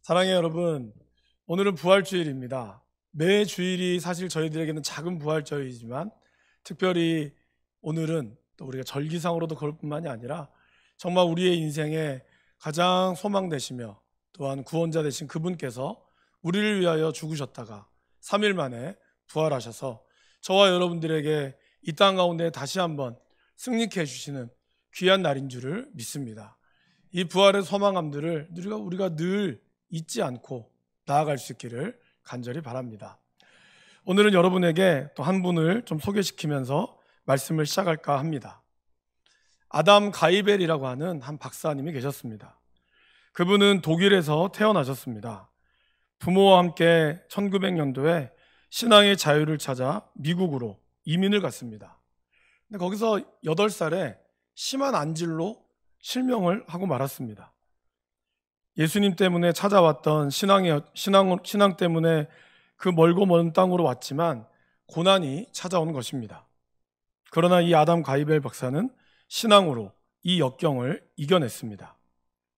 사랑해요 여러분, 오늘은 부활주일입니다. 매 주일이 사실 저희들에게는 작은 부활절이지만 특별히 오늘은 또 우리가 절기상으로도 그럴 뿐만이 아니라 정말 우리의 인생에 가장 소망 되시며 또한 구원자 되신 그분께서 우리를 위하여 죽으셨다가 3일 만에 부활하셔서 저와 여러분들에게 이 땅 가운데 다시 한번 승리케 해주시는 귀한 날인 줄을 믿습니다. 이 부활의 소망함들을 우리가 늘 잊지 않고 나아갈 수 있기를 간절히 바랍니다. 오늘은 여러분에게 또 한 분을 좀 소개시키면서 말씀을 시작할까 합니다. 아담 가이벨이라고 하는 한 박사님이 계셨습니다. 그분은 독일에서 태어나셨습니다. 부모와 함께 1900년도에 신앙의 자유를 찾아 미국으로 이민을 갔습니다. 근데 거기서 8살에 심한 안질로 실명을 하고 말았습니다. 예수님 때문에 찾아왔던 신앙 때문에 그 멀고 먼 땅으로 왔지만 고난이 찾아오는 것입니다. 그러나 이 아담 가이벨 박사는 신앙으로 이 역경을 이겨냈습니다.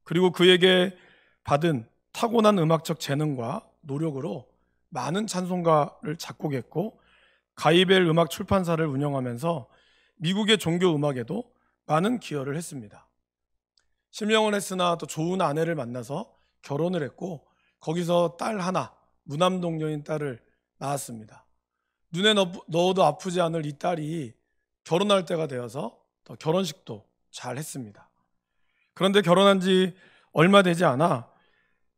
그리고 그에게 받은 타고난 음악적 재능과 노력으로 많은 찬송가를 작곡했고 가이벨 음악 출판사를 운영하면서 미국의 종교 음악에도 많은 기여를 했습니다. 실명을 했으나 또 좋은 아내를 만나서 결혼을 했고 거기서 딸 하나, 무남동녀인 딸을 낳았습니다. 눈에 넣어도 아프지 않을 이 딸이 결혼할 때가 되어서 또 결혼식도 잘 했습니다. 그런데 결혼한 지 얼마 되지 않아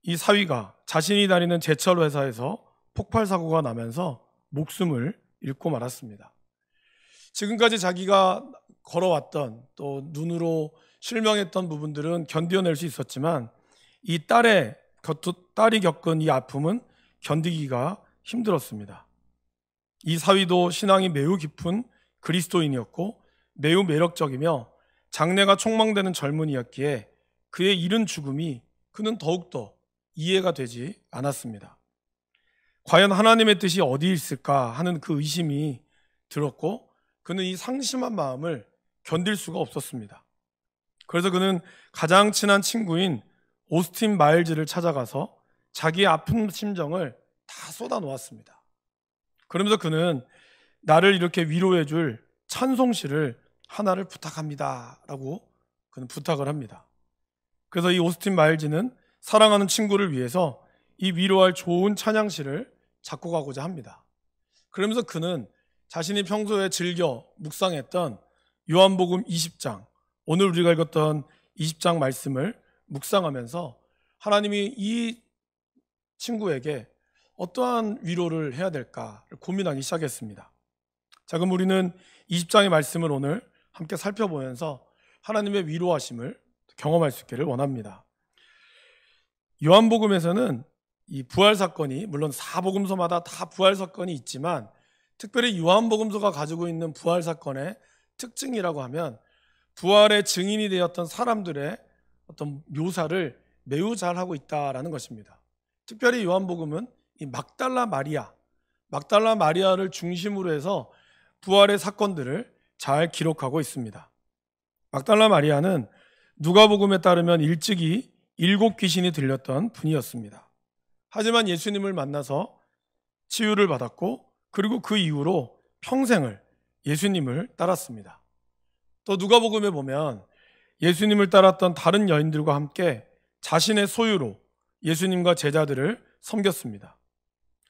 이 사위가 자신이 다니는 제철 회사에서 폭발 사고가 나면서 목숨을 잃고 말았습니다. 지금까지 자기가 걸어왔던 또 눈으로 실명했던 부분들은 견뎌낼 수 있었지만 이 딸이 겪은 이 아픔은 견디기가 힘들었습니다. 이 사위도 신앙이 매우 깊은 그리스도인이었고 매우 매력적이며 장래가 촉망되는 젊은이였기에 그의 이른 죽음이 그는 더욱더 이해가 되지 않았습니다. 과연 하나님의 뜻이 어디 있을까 하는 그 의심이 들었고 그는 이 상심한 마음을 견딜 수가 없었습니다. 그래서 그는 가장 친한 친구인 오스틴 마일즈를 찾아가서 자기의 아픈 심정을 다 쏟아놓았습니다. 그러면서 그는 나를 이렇게 위로해줄 찬송시를 하나를 부탁합니다 라고 그는 부탁을 합니다. 그래서 이 오스틴 마일즈는 사랑하는 친구를 위해서 이 위로할 좋은 찬양시를 작곡하고자 합니다. 그러면서 그는 자신이 평소에 즐겨 묵상했던 요한복음 20장, 오늘 우리가 읽었던 20장 말씀을 묵상하면서 하나님이 이 친구에게 어떠한 위로를 해야 될까를 고민하기 시작했습니다. 자, 그럼 우리는 20장의 말씀을 오늘 함께 살펴보면서 하나님의 위로하심을 경험할 수 있기를 원합니다. 요한복음에서는 이 부활 사건이 물론 4복음서마다 다 부활 사건이 있지만 특별히 요한복음서가 가지고 있는 부활 사건의 특징이라고 하면 부활의 증인이 되었던 사람들의 어떤 묘사를 매우 잘하고 있다라는 것입니다. 특별히 요한복음은 이 막달라 마리아를 중심으로 해서 부활의 사건들을 잘 기록하고 있습니다. 막달라 마리아는 누가복음에 따르면 일찍이 7 귀신이 들렸던 분이었습니다. 하지만 예수님을 만나서 치유를 받았고 그리고 그 이후로 평생을 예수님을 따랐습니다. 또 누가복음에 보면 예수님을 따랐던 다른 여인들과 함께 자신의 소유로 예수님과 제자들을 섬겼습니다.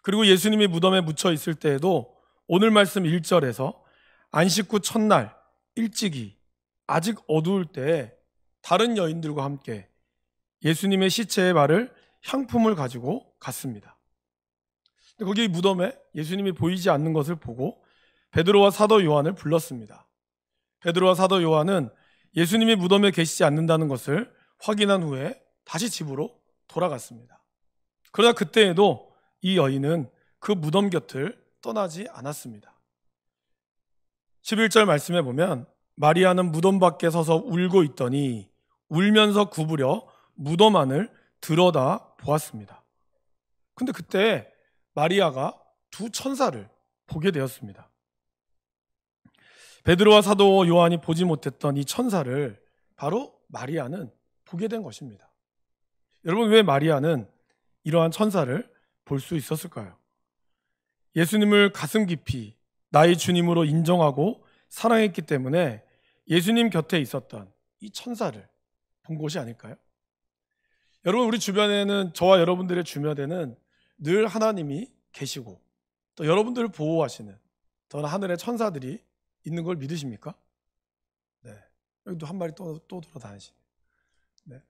그리고 예수님이 무덤에 묻혀 있을 때에도 오늘 말씀 1절에서 안식 후 첫날 일찍이 아직 어두울 때에 다른 여인들과 함께 예수님의 시체에 바를 향품을 가지고 갔습니다. 거기 무덤에 예수님이 보이지 않는 것을 보고 베드로와 사도 요한을 불렀습니다. 베드로와 사도 요한은 예수님이 무덤에 계시지 않는다는 것을 확인한 후에 다시 집으로 돌아갔습니다. 그러나 그때에도 이 여인은 그 무덤 곁을 떠나지 않았습니다. 11절 말씀에 보면 마리아는 무덤 밖에 서서 울고 있더니 울면서 구부려 무덤 안을 들여다 보았습니다. 근데 그때 마리아가 2 천사를 보게 되었습니다. 베드로와 사도 요한이 보지 못했던 이 천사를 바로 마리아는 보게 된 것입니다. 여러분, 왜 마리아는 이러한 천사를 볼 수 있었을까요? 예수님을 가슴 깊이 나의 주님으로 인정하고 사랑했기 때문에 예수님 곁에 있었던 이 천사를 본 것이 아닐까요? 여러분, 우리 주변에는, 저와 여러분들의 주변에는 늘 하나님이 계시고 또 여러분들을 보호하시는 저는 하늘의 천사들이 있는 걸 믿으십니까? 네. 여기도 한 마리 또 돌아다니시네. 네.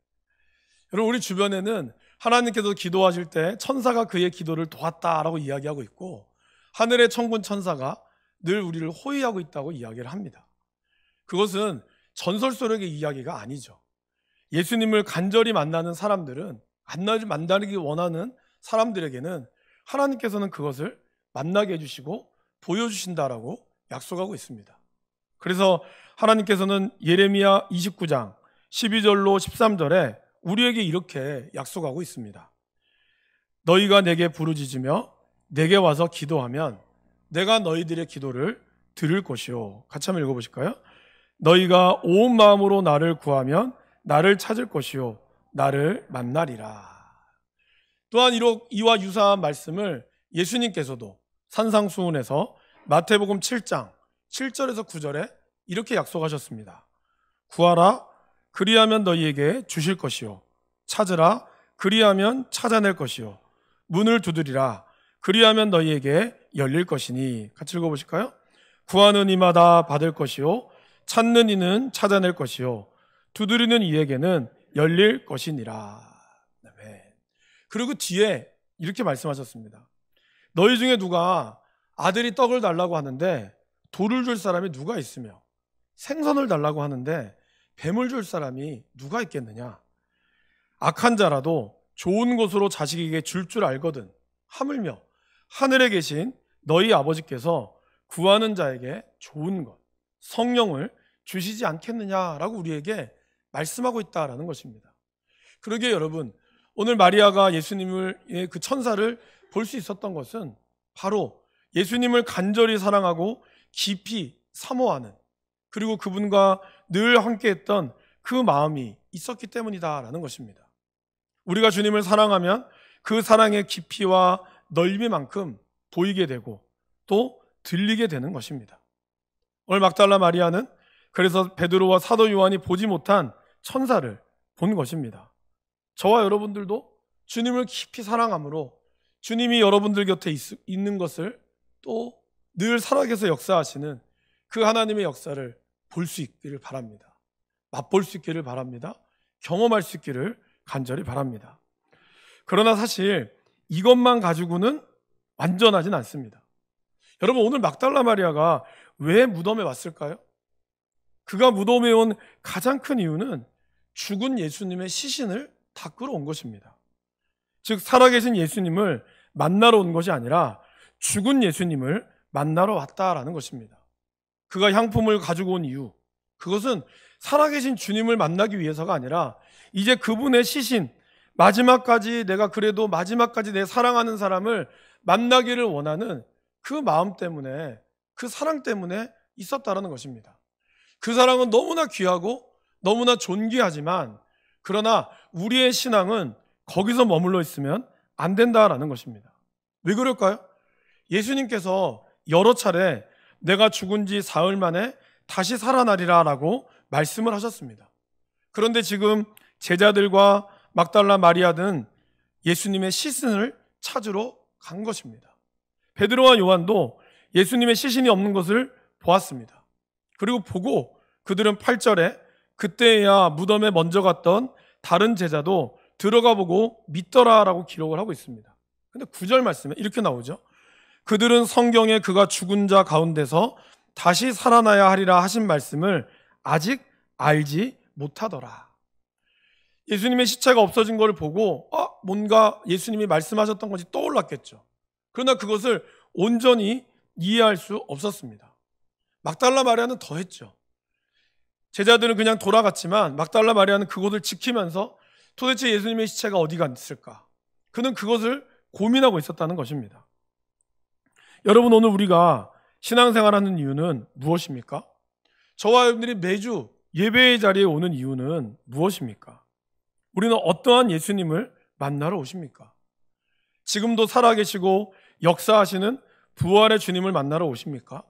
여러분, 우리 주변에는 하나님께서 기도하실 때 천사가 그의 기도를 도왔다라고 이야기하고 있고, 하늘의 천군 천사가 늘 우리를 호위하고 있다고 이야기를 합니다. 그것은 전설 속의 이야기가 아니죠. 예수님을 간절히 만나는 사람들은, 만나기 원하는 사람들에게는 하나님께서는 그것을 만나게 해주시고 보여주신다라고 약속하고 있습니다. 그래서 하나님께서는 예레미야 29장 12절로 13절에 우리에게 이렇게 약속하고 있습니다. 너희가 내게 부르짖으며 내게 와서 기도하면 내가 너희들의 기도를 들을 것이요. 같이 한번 읽어보실까요? 너희가 온 마음으로 나를 구하면 나를 찾을 것이요 나를 만나리라. 또한 이와 유사한 말씀을 예수님께서도 산상수훈에서 마태복음 7장 7절에서 9절에 이렇게 약속하셨습니다. 구하라 그리하면 너희에게 주실 것이요 찾으라 그리하면 찾아낼 것이요 문을 두드리라 그리하면 너희에게 열릴 것이니. 같이 읽어보실까요? 구하는 이마다 받을 것이요 찾는 이는 찾아낼 것이요 두드리는 이에게는 열릴 것이니라. 네. 그리고 뒤에 이렇게 말씀하셨습니다. 너희 중에 누가 아들이 떡을 달라고 하는데 돌을 줄 사람이 누가 있으며 생선을 달라고 하는데 뱀을 줄 사람이 누가 있겠느냐? 악한 자라도 좋은 것으로 자식에게 줄 알거든 하물며 하늘에 계신 너희 아버지께서 구하는 자에게 좋은 것, 성령을 주시지 않겠느냐라고 우리에게 말씀하고 있다라는 것입니다. 그러게 여러분, 오늘 마리아가 예수님을, 그 천사를 볼 수 있었던 것은 바로 예수님을 간절히 사랑하고 깊이 사모하는, 그리고 그분과 늘 함께했던 그 마음이 있었기 때문이다라는 것입니다. 우리가 주님을 사랑하면 그 사랑의 깊이와 넓이만큼 보이게 되고 또 들리게 되는 것입니다. 오늘 막달라 마리아는 그래서 베드로와 사도 요한이 보지 못한 천사를 본 것입니다. 저와 여러분들도 주님을 깊이 사랑함으로 주님이 여러분들 곁에 있는 것을 또 늘 살아계서 역사하시는 그 하나님의 역사를 볼 수 있기를 바랍니다. 맛볼 수 있기를 바랍니다. 경험할 수 있기를 간절히 바랍니다. 그러나 사실 이것만 가지고는 완전하진 않습니다. 여러분, 오늘 막달라 마리아가 왜 무덤에 왔을까요? 그가 무덤에 온 가장 큰 이유는 죽은 예수님의 시신을 닦으러 온 것입니다. 즉 살아계신 예수님을 만나러 온 것이 아니라 죽은 예수님을 만나러 왔다라는 것입니다. 그가 향품을 가지고 온 이유, 그것은 살아계신 주님을 만나기 위해서가 아니라 이제 그분의 시신, 마지막까지 내가 그래도 마지막까지 내 사랑하는 사람을 만나기를 원하는 그 마음 때문에, 그 사랑 때문에 있었다라는 것입니다. 그 사랑은 너무나 귀하고 너무나 존귀하지만 그러나 우리의 신앙은 거기서 머물러 있으면 안 된다라는 것입니다. 왜 그럴까요? 예수님께서 여러 차례 내가 죽은 지 사흘 만에 다시 살아나리라 라고 말씀을 하셨습니다. 그런데 지금 제자들과 막달라 마리아는 예수님의 시신을 찾으러 간 것입니다. 베드로와 요한도 예수님의 시신이 없는 것을 보았습니다. 그리고 보고 그들은 8절에 그때야 무덤에 먼저 갔던 다른 제자도 들어가 보고 믿더라라고 기록을 하고 있습니다. 근데 9절 말씀에 이렇게 나오죠. 그들은 성경에 그가 죽은 자 가운데서 다시 살아나야 하리라 하신 말씀을 아직 알지 못하더라. 예수님의 시체가 없어진 걸 보고 뭔가 예수님이 말씀하셨던 것이 떠올랐겠죠. 그러나 그것을 온전히 이해할 수 없었습니다. 막달라 마리아는 더 했죠. 제자들은 그냥 돌아갔지만 막달라 마리아는 그곳을 지키면서 도대체 예수님의 시체가 어디 갔을까? 그는 그것을 고민하고 있었다는 것입니다. 여러분, 오늘 우리가 신앙생활하는 이유는 무엇입니까? 저와 여러분들이 매주 예배의 자리에 오는 이유는 무엇입니까? 우리는 어떠한 예수님을 만나러 오십니까? 지금도 살아계시고 역사하시는 부활의 주님을 만나러 오십니까?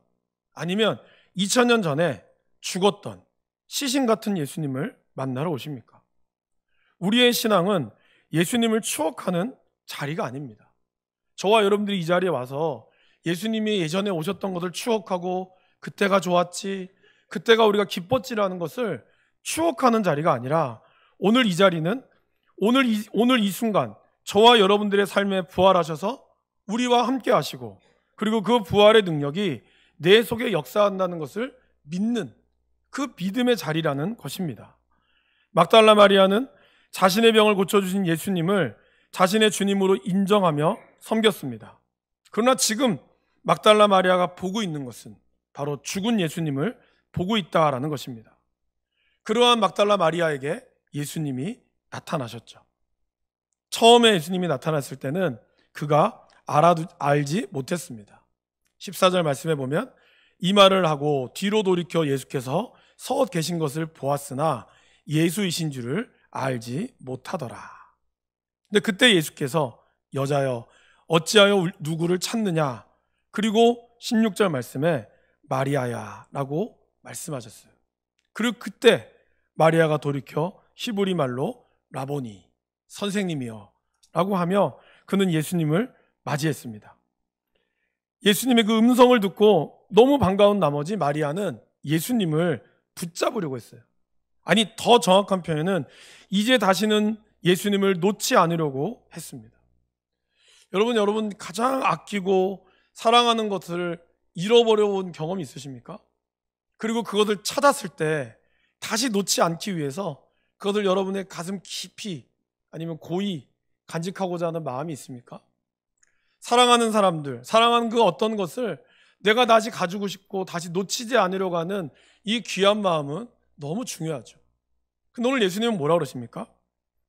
아니면 2000년 전에 죽었던 시신 같은 예수님을 만나러 오십니까? 우리의 신앙은 예수님을 추억하는 자리가 아닙니다. 저와 여러분들이 이 자리에 와서 예수님이 예전에 오셨던 것을 추억하고 그때가 좋았지, 그때가 우리가 기뻤지라는 것을 추억하는 자리가 아니라 오늘 이 자리는 오늘 이 순간 저와 여러분들의 삶에 부활하셔서 우리와 함께 하시고 그리고 그 부활의 능력이 내 속에 역사한다는 것을 믿는 그 믿음의 자리라는 것입니다. 막달라 마리아는 자신의 병을 고쳐주신 예수님을 자신의 주님으로 인정하며 섬겼습니다. 그러나 지금 막달라 마리아가 보고 있는 것은 바로 죽은 예수님을 보고 있다라는 것입니다. 그러한 막달라 마리아에게 예수님이 나타나셨죠. 처음에 예수님이 나타났을 때는 그가 알지 못했습니다. 14절 말씀에 보면 이 말을 하고 뒤로 돌이켜 예수께서 서 계신 것을 보았으나 예수이신 줄을 알지 못하더라. 근데 그때 예수께서 여자여 어찌하여 누구를 찾느냐, 그리고 16절 말씀에 마리아야 라고 말씀하셨어요. 그리고 그때 마리아가 돌이켜 히브리 말로 라보니, 선생님이여 라고 하며 그는 예수님을 맞이했습니다. 예수님의 그 음성을 듣고 너무 반가운 나머지 마리아는 예수님을 붙잡으려고 했어요. 아니, 더 정확한 표현은 이제 다시는 예수님을 놓지 않으려고 했습니다. 여러분 가장 아끼고 사랑하는 것을 잃어버려온 경험이 있으십니까? 그리고 그것을 찾았을 때 다시 놓지 않기 위해서 그것을 여러분의 가슴 깊이 아니면 고이 간직하고자 하는 마음이 있습니까? 사랑하는 사람들, 사랑하는 그 어떤 것을 내가 다시 가지고 싶고 다시 놓치지 않으려고 하는 이 귀한 마음은 너무 중요하죠. 근데 오늘 예수님은 뭐라 그러십니까?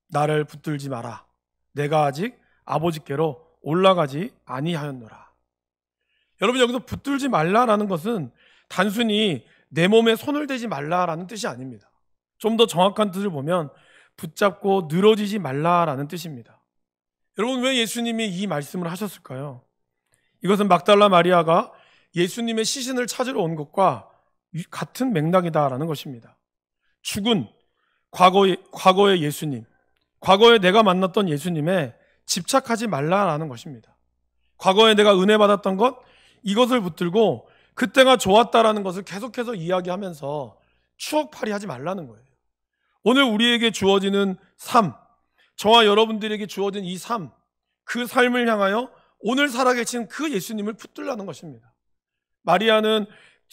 나를 붙들지 마라. 내가 아직 아버지께로 올라가지 아니하였노라. 여러분, 여기서 붙들지 말라라는 것은 단순히 내 몸에 손을 대지 말라라는 뜻이 아닙니다. 좀 더 정확한 뜻을 보면 붙잡고 늘어지지 말라라는 뜻입니다. 여러분, 왜 예수님이 이 말씀을 하셨을까요? 이것은 막달라 마리아가 예수님의 시신을 찾으러 온 것과 같은 맥락이다라는 것입니다. 죽은 과거의 예수님, 과거에 내가 만났던 예수님에 집착하지 말라라는 것입니다. 과거에 내가 은혜 받았던 것, 이것을 붙들고 그때가 좋았다라는 것을 계속해서 이야기하면서 추억팔이 하지 말라는 거예요. 오늘 우리에게 주어지는 삶, 저와 여러분들에게 주어진 이 삶, 그 삶을 향하여 오늘 살아계신 그 예수님을 붙들라는 것입니다. 마리아는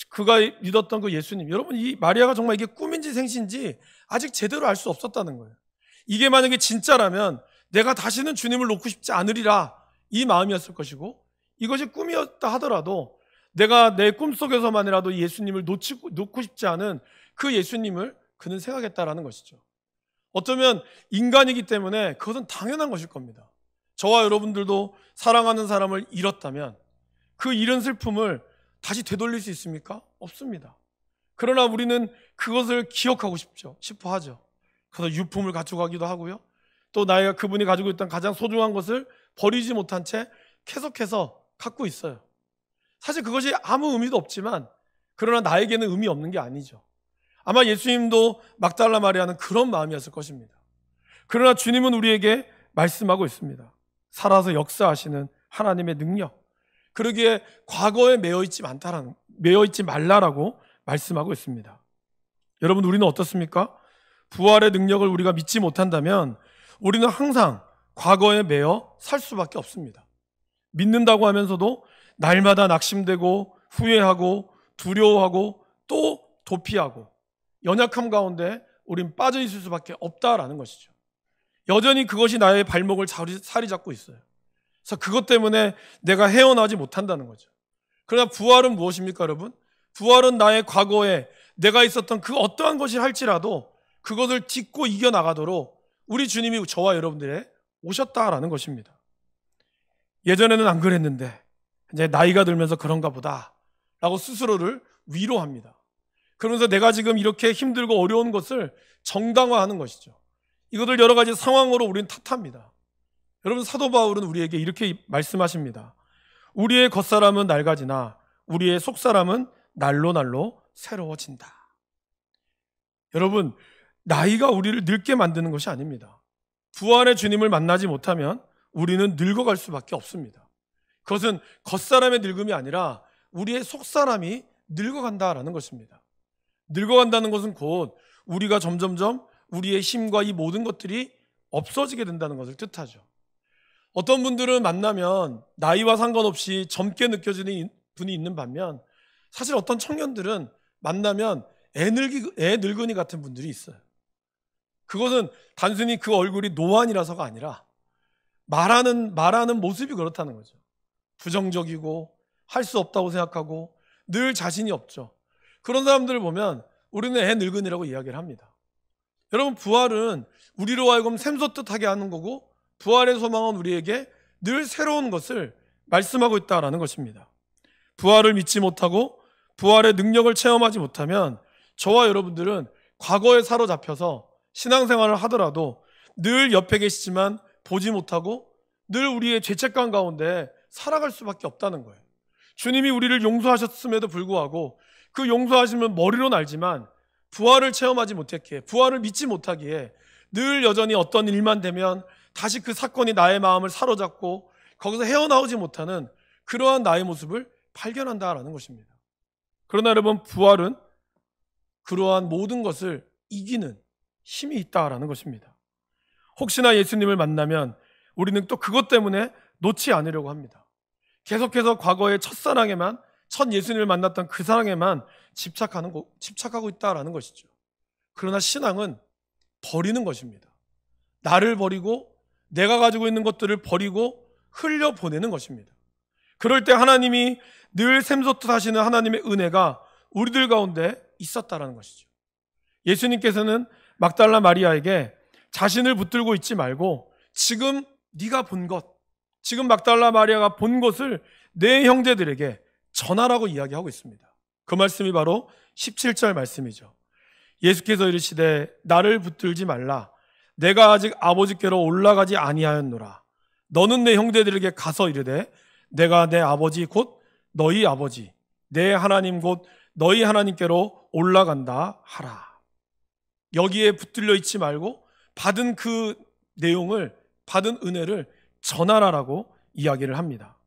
그가 믿었던 그 예수님, 여러분, 이 마리아가 정말 이게 꿈인지 생시인지 아직 제대로 알 수 없었다는 거예요. 이게 만약에 진짜라면 내가 다시는 주님을 놓고 싶지 않으리라, 이 마음이었을 것이고, 이것이 꿈이었다 하더라도 내가 내 꿈속에서만이라도 예수님을 놓고 싶지 않은 그 예수님을 그는 생각했다라는 것이죠. 어쩌면 인간이기 때문에 그것은 당연한 것일 겁니다. 저와 여러분들도 사랑하는 사람을 잃었다면 그 잃은 슬픔을 다시 되돌릴 수 있습니까? 없습니다. 그러나 우리는 그것을 기억하고 싶어 하죠. 그래서 유품을 가져가기도 하고요. 또 그분이 가지고 있던 가장 소중한 것을 버리지 못한 채 계속해서 갖고 있어요. 사실 그것이 아무 의미도 없지만 그러나 나에게는 의미 없는 게 아니죠. 아마 예수님도 막달라 마리아는 그런 마음이었을 것입니다. 그러나 주님은 우리에게 말씀하고 있습니다. 살아서 역사하시는 하나님의 능력, 그러기에 과거에 매여 있지 말라라고 말씀하고 있습니다. 여러분, 우리는 어떻습니까? 부활의 능력을 우리가 믿지 못한다면 우리는 항상 과거에 매여 살 수밖에 없습니다. 믿는다고 하면서도 날마다 낙심되고 후회하고 두려워하고 또 도피하고 연약함 가운데 우린 빠져 있을 수밖에 없다라는 것이죠. 여전히 그것이 나의 발목을 사리 잡고 있어요. 그래서 그것 때문에 내가 헤어나지 못한다는 거죠. 그러나 부활은 무엇입니까, 여러분? 부활은 나의 과거에 내가 있었던 그 어떠한 것이 할지라도 그것을 딛고 이겨나가도록 우리 주님이 저와 여러분들의 오셨다라는 것입니다. 예전에는 안 그랬는데 이제 나이가 들면서 그런가 보다 라고 스스로를 위로합니다. 그러면서 내가 지금 이렇게 힘들고 어려운 것을 정당화하는 것이죠. 이것을 여러 가지 상황으로 우리는 탓합니다. 여러분, 사도 바울은 우리에게 이렇게 말씀하십니다. 우리의 겉사람은 낡아지나 우리의 속사람은 날로 날로 새로워진다. 여러분, 나이가 우리를 늙게 만드는 것이 아닙니다. 부활의 주님을 만나지 못하면 우리는 늙어갈 수밖에 없습니다. 그것은 겉사람의 늙음이 아니라 우리의 속사람이 늙어간다라는 것입니다. 늙어간다는 것은 곧 우리가 점점점 우리의 힘과 이 모든 것들이 없어지게 된다는 것을 뜻하죠. 어떤 분들은 만나면 나이와 상관없이 젊게 느껴지는 분이 있는 반면, 사실 어떤 청년들은 만나면 애 늙은이 같은 분들이 있어요. 그것은 단순히 그 얼굴이 노안이라서가 아니라 말하는 모습이 그렇다는 거죠. 부정적이고 할 수 없다고 생각하고 늘 자신이 없죠. 그런 사람들을 보면 우리는 애 늙은이라고 이야기를 합니다. 여러분, 부활은 우리로 하여금 샘솟듯하게 하는 거고, 부활의 소망은 우리에게 늘 새로운 것을 말씀하고 있다라는 것입니다. 부활을 믿지 못하고 부활의 능력을 체험하지 못하면 저와 여러분들은 과거에 사로잡혀서 신앙생활을 하더라도 늘 옆에 계시지만 보지 못하고 늘 우리의 죄책감 가운데 살아갈 수밖에 없다는 거예요. 주님이 우리를 용서하셨음에도 불구하고 그 용서하심은 머리로는 알지만 부활을 체험하지 못했기에, 부활을 믿지 못하기에 늘 여전히 어떤 일만 되면 다시 그 사건이 나의 마음을 사로잡고 거기서 헤어나오지 못하는 그러한 나의 모습을 발견한다라는 것입니다. 그러나 여러분, 부활은 그러한 모든 것을 이기는 힘이 있다라는 것입니다. 혹시나 예수님을 만나면 우리는 또 그것 때문에 놓지 않으려고 합니다. 계속해서 과거의 첫사랑에만, 첫 예수님을 만났던 그 사랑에만 집착하고 있다라는 것이죠. 그러나 신앙은 버리는 것입니다. 나를 버리고 내가 가지고 있는 것들을 버리고 흘려보내는 것입니다. 그럴 때 하나님이 늘 샘솟듯 하시는 하나님의 은혜가 우리들 가운데 있었다라는 것이죠. 예수님께서는 막달라 마리아에게 자신을 붙들고 있지 말고 지금 네가 본 것, 지금 막달라 마리아가 본 것을 내 형제들에게 전하라고 이야기하고 있습니다. 그 말씀이 바로 17절 말씀이죠. 예수께서 이르시되 나를 붙들지 말라. 내가 아직 아버지께로 올라가지 아니하였노라. 너는 내 형제들에게 가서 이르되 내가 내 아버지 곧 너희 아버지, 내 하나님 곧 너희 하나님께로 올라간다 하라. 여기에 붙들려 있지 말고 받은 그 내용을, 받은 은혜를 전하라라고 이야기를 합니다.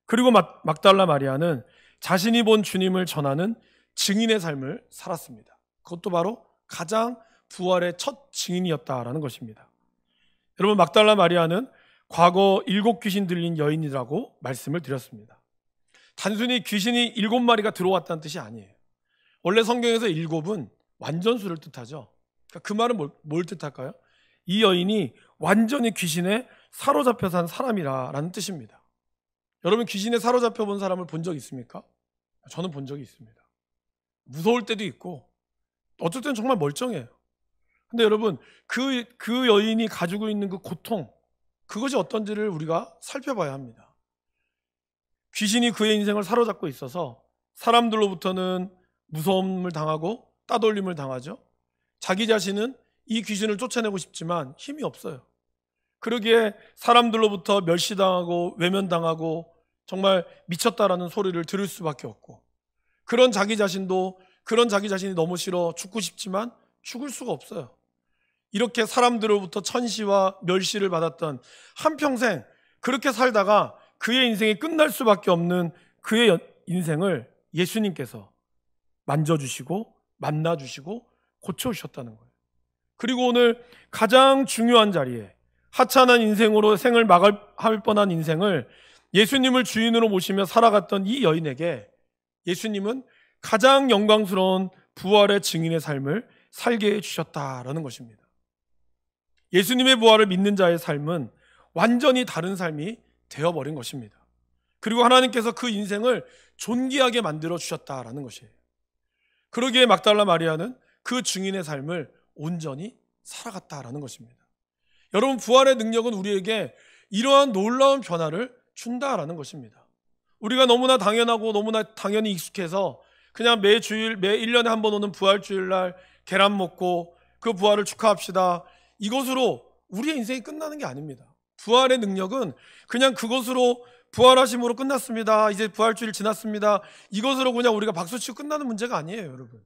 그리고 막달라 마리아는 자신이 본 주님을 전하는 증인의 삶을 살았습니다. 그것도 바로 가장 부활의 첫 증인이었다라는 것입니다. 여러분, 막달라 마리아는 과거 7 귀신 들린 여인이라고 말씀을 드렸습니다. 단순히 귀신이 7마리가 들어왔다는 뜻이 아니에요. 원래 성경에서 7은 완전수를 뜻하죠. 그 말은 뭘 뜻할까요? 이 여인이 완전히 귀신에 사로잡혀 산 사람이라는 뜻입니다. 여러분, 귀신에 사로잡혀 본 사람을 본 적 있습니까? 저는 본 적이 있습니다. 무서울 때도 있고 어쩔 때는 정말 멀쩡해요. 근데 여러분, 그 여인이 가지고 있는 그 고통, 그것이 어떤지를 우리가 살펴봐야 합니다. 귀신이 그의 인생을 사로잡고 있어서 사람들로부터는 무서움을 당하고 따돌림을 당하죠. 자기 자신은 이 귀신을 쫓아내고 싶지만 힘이 없어요. 그러기에 사람들로부터 멸시당하고 외면당하고 정말 미쳤다라는 소리를 들을 수밖에 없고, 그런 자기 자신이 너무 싫어 죽고 싶지만 죽을 수가 없어요. 이렇게 사람들로부터 천시와 멸시를 받았던 한평생 그렇게 살다가 그의 인생이 끝날 수밖에 없는 그의 인생을 예수님께서 만져주시고 만나주시고 고쳐주셨다는 거예요. 그리고 오늘 가장 중요한 자리에 하찮은 인생으로 생을 마감할 뻔한 인생을 예수님을 주인으로 모시며 살아갔던 이 여인에게 예수님은 가장 영광스러운 부활의 증인의 삶을 살게 해주셨다라는 것입니다. 예수님의 부활을 믿는 자의 삶은 완전히 다른 삶이 되어버린 것입니다. 그리고 하나님께서 그 인생을 존귀하게 만들어 주셨다라는 것이에요. 그러기에 막달라 마리아는 그 증인의 삶을 온전히 살아갔다라는 것입니다. 여러분, 부활의 능력은 우리에게 이러한 놀라운 변화를 준다라는 것입니다. 우리가 너무나 당연하고 너무나 당연히 익숙해서 그냥 매 1년에 한 번 오는 부활주일날 계란 먹고 그 부활을 축하합시다, 이것으로 우리의 인생이 끝나는 게 아닙니다. 부활의 능력은 그냥 그것으로 부활하심으로 끝났습니다. 이제 부활주일 지났습니다. 이것으로 그냥 우리가 박수치고 끝나는 문제가 아니에요, 여러분.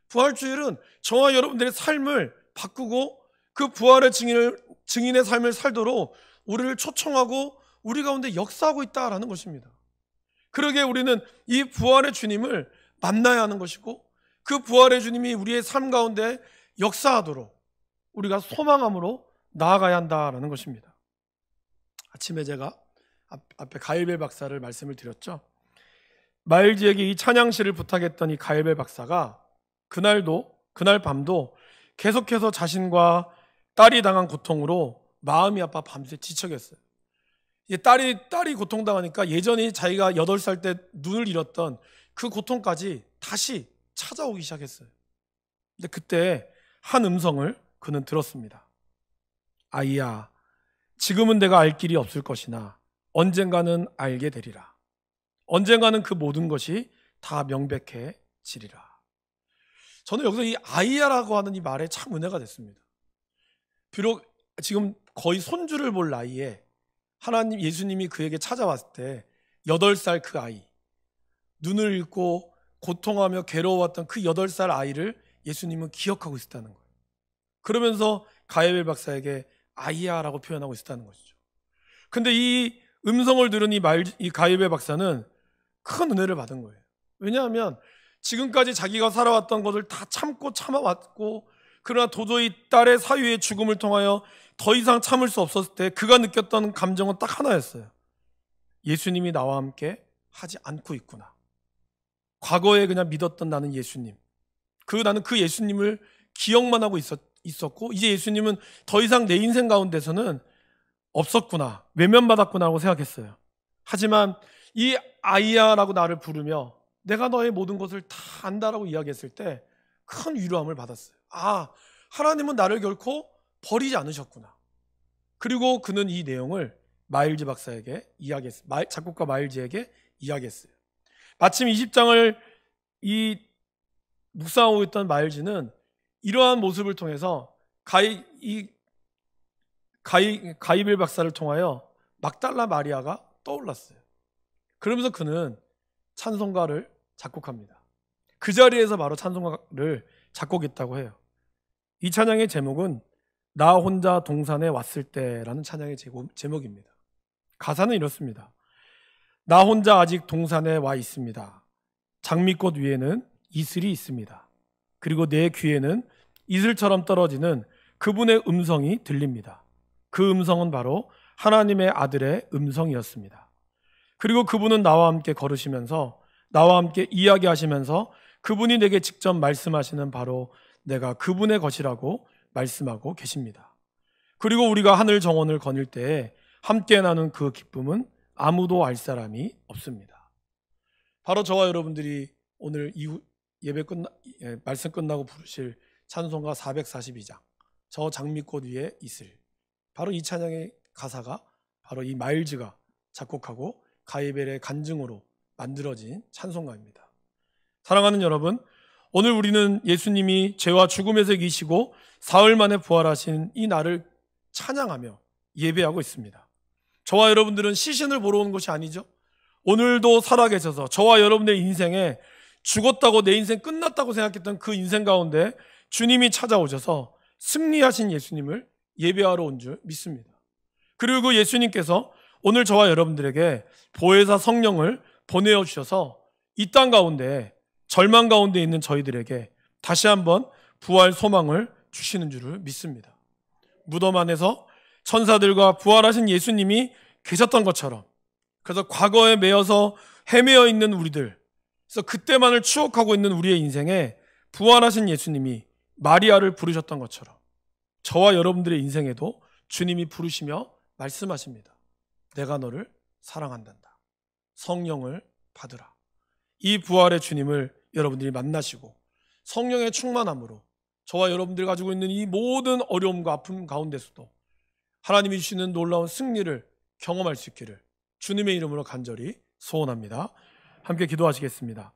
부활주일은 저와 여러분들의 삶을 바꾸고 그 부활의 증인의 삶을 살도록 우리를 초청하고 우리 가운데 역사하고 있다라는 것입니다. 그러기에 우리는 이 부활의 주님을 만나야 하는 것이고 그 부활의 주님이 우리의 삶 가운데 역사하도록 우리가 소망함으로 나아가야 한다라는 것입니다. 아침에 제가 앞에 가일벨 박사를 말씀을 드렸죠. 마일즈에게 이 찬양시를 부탁했던 이 가일벨 박사가 그날 밤도 계속해서 자신과 딸이 당한 고통으로 마음이 아파 밤새 지쳐겠어요. 딸이 고통당하니까 예전에 자기가 8살 때 눈을 잃었던 그 고통까지 다시 찾아오기 시작했어요. 근데 그때 한 음성을 그는 들었습니다. 아이야, 지금은 내가 알 길이 없을 것이나 언젠가는 알게 되리라. 언젠가는 그 모든 것이 다 명백해지리라. 저는 여기서 이 아이야라고 하는 이 말에 참 은혜가 됐습니다. 비록 지금 거의 손주를 볼 나이에 하나님 예수님이 그에게 찾아왔을 때 8살 그 아이, 눈을 잃고 고통하며 괴로워왔던 그 8살 아이를 예수님은 기억하고 있었다는 거예요. 그러면서 가일벨 박사에게 아이야라고 표현하고 있었다는 것이죠. 근데 이 음성을 들은 이 가일벨 박사는 큰 은혜를 받은 거예요. 왜냐하면 지금까지 자기가 살아왔던 것을 다 참아왔고, 그러나 도저히 딸의 사유의 죽음을 통하여 더 이상 참을 수 없었을 때 그가 느꼈던 감정은 딱 하나였어요. 예수님이 나와 함께 하지 않고 있구나. 과거에 그냥 믿었던 나는 예수님, 나는 그 예수님을 기억만 하고 있었고 이제 예수님은 더 이상 내 인생 가운데서는 없었구나, 외면받았구나 하고 생각했어요. 하지만 이 아이야라고 나를 부르며 내가 너의 모든 것을 다 안다라고 이야기했을 때 큰 위로함을 받았어요. 아, 하나님은 나를 결코 버리지 않으셨구나. 그리고 그는 이 내용을 마일즈 박사에게 이야기했어요. 작곡가 마일즈에게 이야기했어요. 마침 20장을 묵상하고 있던 마일즈는 이러한 모습을 통해서 가이벨 박사를 통하여 막달라 마리아가 떠올랐어요. 그러면서 그는 찬송가를 작곡합니다. 그 자리에서 바로 찬송가를 작곡했다고 해요. 이 찬양의 제목은 나 혼자 동산에 왔을 때라는 찬양의 제목입니다. 가사는 이렇습니다. 나 혼자 아직 동산에 와 있습니다. 장미꽃 위에는 이슬이 있습니다. 그리고 내 귀에는 이슬처럼 떨어지는 그분의 음성이 들립니다. 그 음성은 바로 하나님의 아들의 음성이었습니다. 그리고 그분은 나와 함께 걸으시면서 나와 함께 이야기하시면서 그분이 내게 직접 말씀하시는 바로 내가 그분의 것이라고 말씀하고 계십니다. 그리고 우리가 하늘 정원을 거닐 때에 함께 나눈 그 기쁨은 아무도 알 사람이 없습니다. 바로 저와 여러분들이 오늘 이후 말씀 끝나고 부르실 찬송가 442장 저 장미꽃 위에 이슬, 바로 이 찬양의 가사가 바로 이 마일즈가 작곡하고 가이벨의 간증으로 만들어진 찬송가입니다. 사랑하는 여러분, 오늘 우리는 예수님이 죄와 죽음에서 이기시고 사흘 만에 부활하신 이 날을 찬양하며 예배하고 있습니다. 저와 여러분들은 시신을 보러 온 것이 아니죠. 오늘도 살아계셔서 저와 여러분들의 인생에 죽었다고 내 인생 끝났다고 생각했던 그 인생 가운데 주님이 찾아오셔서 승리하신 예수님을 예배하러 온 줄 믿습니다. 그리고 그 예수님께서 오늘 저와 여러분들에게 보혜사 성령을 보내어 주셔서 이 땅 가운데 절망 가운데 있는 저희들에게 다시 한번 부활 소망을 주시는 줄을 믿습니다. 무덤 안에서 천사들과 부활하신 예수님이 계셨던 것처럼, 그래서 과거에 매여서 헤매어 있는 우리들, 그래서 그때만을 추억하고 있는 우리의 인생에 부활하신 예수님이 마리아를 부르셨던 것처럼 저와 여러분들의 인생에도 주님이 부르시며 말씀하십니다. 내가 너를 사랑한단다. 성령을 받으라. 이 부활의 주님을 여러분들이 만나시고 성령의 충만함으로 저와 여러분들이 가지고 있는 이 모든 어려움과 아픔 가운데서도 하나님이 주시는 놀라운 승리를 경험할 수 있기를 주님의 이름으로 간절히 소원합니다. 함께 기도하시겠습니다.